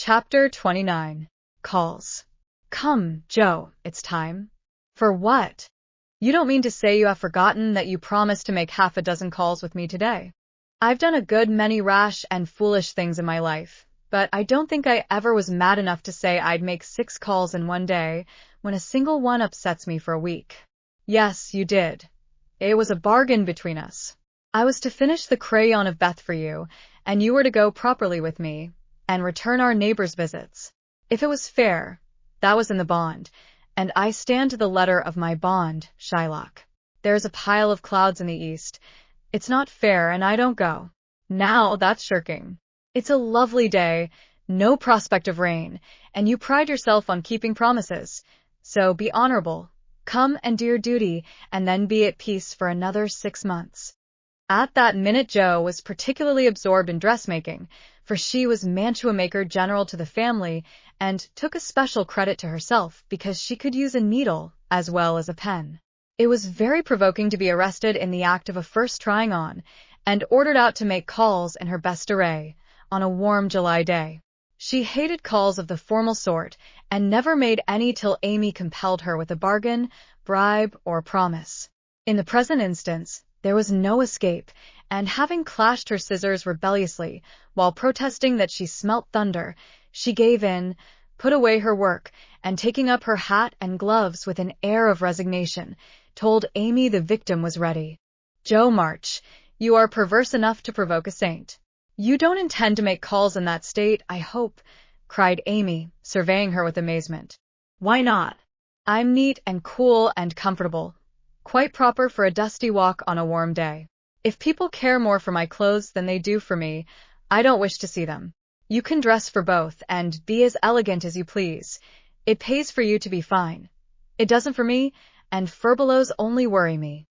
Chapter 29. Calls. Come, Joe, it's time. For what? You don't mean to say you have forgotten that you promised to make half a dozen calls with me today? I've done a good many rash and foolish things in my life, but I don't think I ever was mad enough to say I'd make 6 calls in one day when a single one upsets me for a week. Yes, you did. It was a bargain between us. I was to finish the crayon of Beth for you, and you were to go properly with me and return our neighbors' visits. If it was fair, that was in the bond, and I stand to the letter of my bond, Shylock. There's a pile of clouds in the east. It's not fair, and I don't go. Now that's shirking. It's a lovely day, no prospect of rain, and you pride yourself on keeping promises. So be honorable. Come and do your duty, and then be at peace for another 6 months. At that minute Jo was particularly absorbed in dressmaking, for she was mantua-maker general to the family and took a special credit to herself because she could use a needle as well as a pen. It was very provoking to be arrested in the act of a first trying on and ordered out to make calls in her best array on a warm July day. She hated calls of the formal sort and never made any till Amy compelled her with a bargain, bribe, or promise. In the present instance, there was no escape, and having clashed her scissors rebelliously while protesting that she smelt thunder, she gave in, put away her work, and taking up her hat and gloves with an air of resignation, told Amy the victim was ready. Jo March, you are perverse enough to provoke a saint. You don't intend to make calls in that state, I hope, cried Amy, surveying her with amazement. Why not? I'm neat and cool and comfortable, quite proper for a dusty walk on a warm day. If people care more for my clothes than they do for me, I don't wish to see them. You can dress for both and be as elegant as you please. It pays for you to be fine. It doesn't for me, and furbelows only worry me.